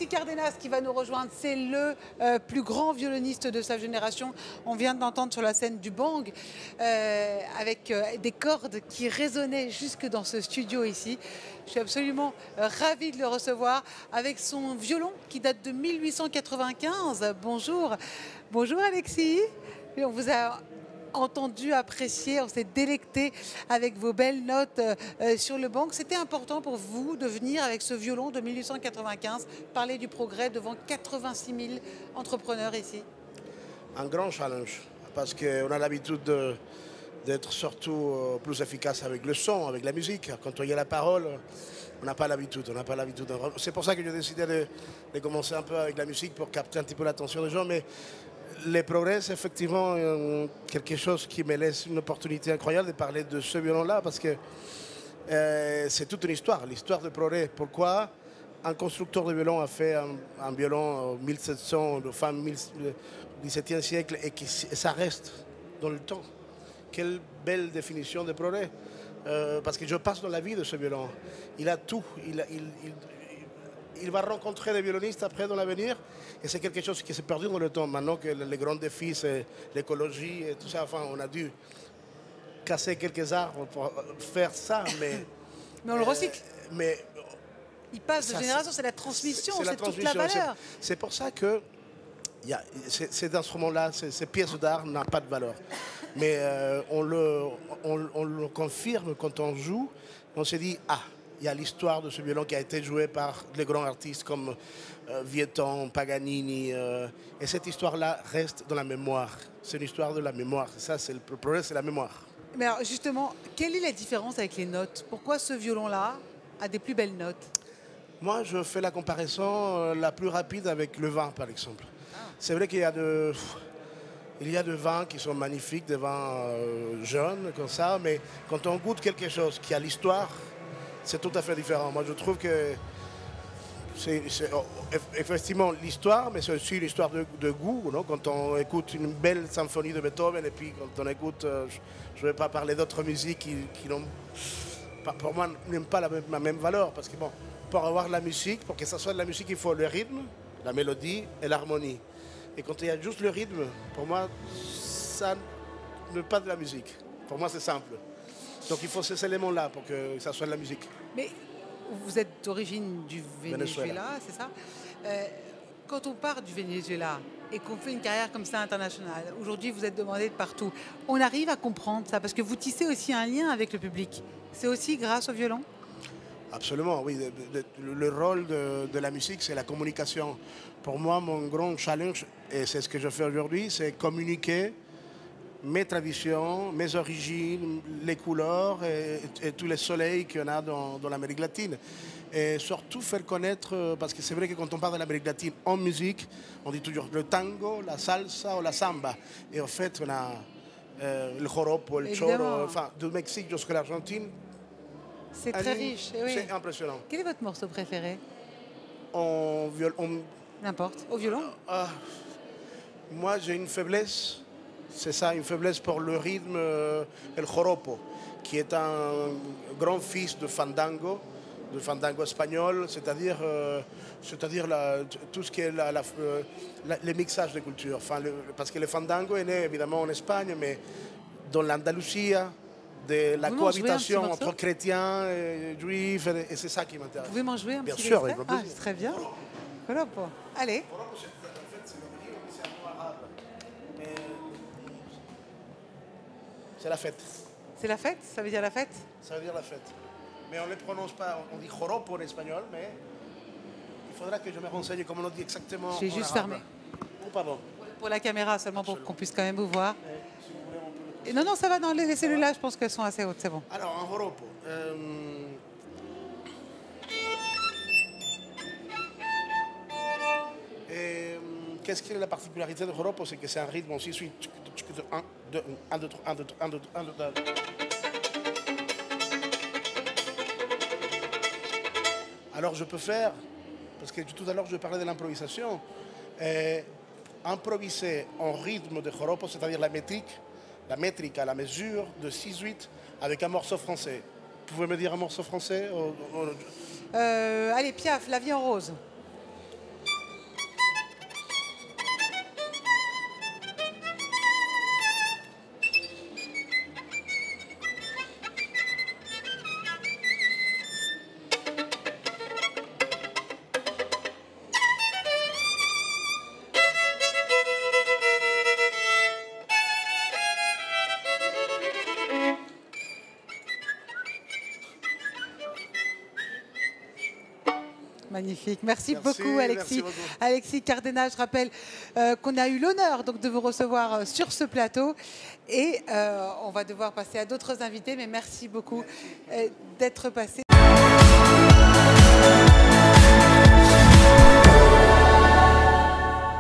Alexis Cardenas qui va nous rejoindre. C'est le plus grand violoniste de sa génération. On vient d'entendre sur la scène du bang avec des cordes qui résonnaient jusque dans ce studio ici. Je suis absolument ravie de le recevoir avec son violon qui date de 1895. Bonjour. Bonjour Alexis. Et on vous a entendu, apprécié, on s'est délecté avec vos belles notes sur le banc. C'était important pour vous de venir avec ce violon de 1895 parler du progrès devant 86 000 entrepreneurs ici. Un grand challenge parce qu'on a l'habitude d'être surtout plus efficace avec le son, avec la musique. Quand il y a la parole, on n'a pas l'habitude. C'est pour ça que j'ai décidé de commencer un peu avec la musique pour capter un petit peu l'attention des gens. Mais les progrès, c'est effectivement quelque chose qui me laisse une opportunité incroyable de parler de ce violon-là parce que c'est toute une histoire, l'histoire de progrès. Pourquoi un constructeur de violon a fait un violon en 1700, fin du XVIIe siècle et ça reste dans le temps? Quelle belle définition de progrès. Parce que je passe dans la vie de ce violon. Il a tout. Il va rencontrer des violonistes après dans l'avenir et c'est quelque chose qui s'est perdu dans le temps. Maintenant que les grands défis, c'est l'écologie et tout ça, enfin, on a dû casser quelques arbres pour faire ça, mais on le recycle. Mais il passe de génération, c'est la transmission, c'est toute la valeur. C'est pour ça que ces instruments-là, ces pièces d'art n'ont pas de valeur. Mais on le confirme quand on joue. On se dit, ah, il y a l'histoire de ce violon qui a été joué par les grands artistes comme Vieuxtemps, Paganini. Et cette histoire-là reste dans la mémoire. C'est une histoire de la mémoire. Ça, c'est le problème, c'est la mémoire. Mais alors justement, quelle est la différence avec les notes? Pourquoi ce violon-là a des plus belles notes? Moi, je fais la comparaison la plus rapide avec le vin, par exemple. C'est vrai qu'il y a de vins qui sont magnifiques, des vins jeunes comme ça, mais quand on goûte quelque chose qui a l'histoire, c'est tout à fait différent. Moi, je trouve que c'est effectivement l'histoire, mais c'est aussi l'histoire de goût. Non? Quand on écoute une belle symphonie de Beethoven, et puis quand on écoute, je ne vais pas parler d'autres musiques qui n'ont, pour moi, n'aiment pas la même valeur. Parce que bon, pour avoir la musique, pour que ça soit de la musique, il faut le rythme, la mélodie et l'harmonie. Et quand il y a juste le rythme, pour moi, ça n'est pas de la musique. Pour moi, c'est simple. Donc il faut ces éléments-là pour que ça soit de la musique. Mais vous êtes d'origine du Venezuela, c'est ça? Quand on part du Venezuela et qu'on fait une carrière comme ça internationale, aujourd'hui vous êtes demandé de partout, on arrive à comprendre ça parce que vous tissez aussi un lien avec le public. C'est aussi grâce au violon? Absolument, oui. Le rôle de la musique, c'est la communication. Pour moi, mon grand challenge, et c'est ce que je fais aujourd'hui, c'est communiquer mes traditions, mes origines, les couleurs et tous les soleils qu'il y en a dans l'Amérique latine. Et surtout faire connaître, parce que c'est vrai que quand on parle de l'Amérique latine en musique, on dit toujours le tango, la salsa ou la samba. Et en fait, on a le joropo, le choro, enfin, du Mexique jusqu'à l'Argentine. C'est très riche. Oui. C'est impressionnant. Quel est votre morceau préféré? N'importe. Au violon? Moi, j'ai une faiblesse. C'est ça, une faiblesse pour le rythme, el joropo, qui est un grand fils de fandango espagnol, c'est-à-dire tout ce qui est les mixages de cultures. Enfin, parce que le fandango est né évidemment en Espagne, mais dans l'Andalousie, de la cohabitation entre chrétiens et juifs, et c'est ça qui m'intéresse. Vous pouvez m'en jouer un petit extrait? Bien sûr, ah, c'est très bien. Joropo. Allez. C'est la fête. C'est la fête? Ça veut dire la fête? Ça veut dire la fête. Mais on ne le prononce pas, on dit joropo en espagnol, mais il faudra que je me renseigne comment on dit exactement. J'ai juste fermé. Oh, pardon. Pour la caméra seulement, pour qu'on puisse quand même vous voir. Et non, ça va, dans les cellules-là, je pense qu'elles sont assez hautes, c'est bon. Alors, un joropo. Qu'est-ce qui est la particularité de joropo? C'est que c'est un rythme aussi suite. 1, 2, 1, 2, 3, 1, 2, 1, 2, 1, 2, 3. Alors je peux faire, parce que tout à l'heure je parlais de l'improvisation, improviser en rythme de joropo, c'est-à-dire la métrique à la mesure de 6-8 avec un morceau français. Vous pouvez me dire un morceau français? Allez, Piaf, La vie en rose. Magnifique. Merci beaucoup, Alexis. Merci beaucoup. Alexis Cardena, je rappelle qu'on a eu l'honneur donc de vous recevoir sur ce plateau. Et on va devoir passer à d'autres invités, mais merci beaucoup d'être passé.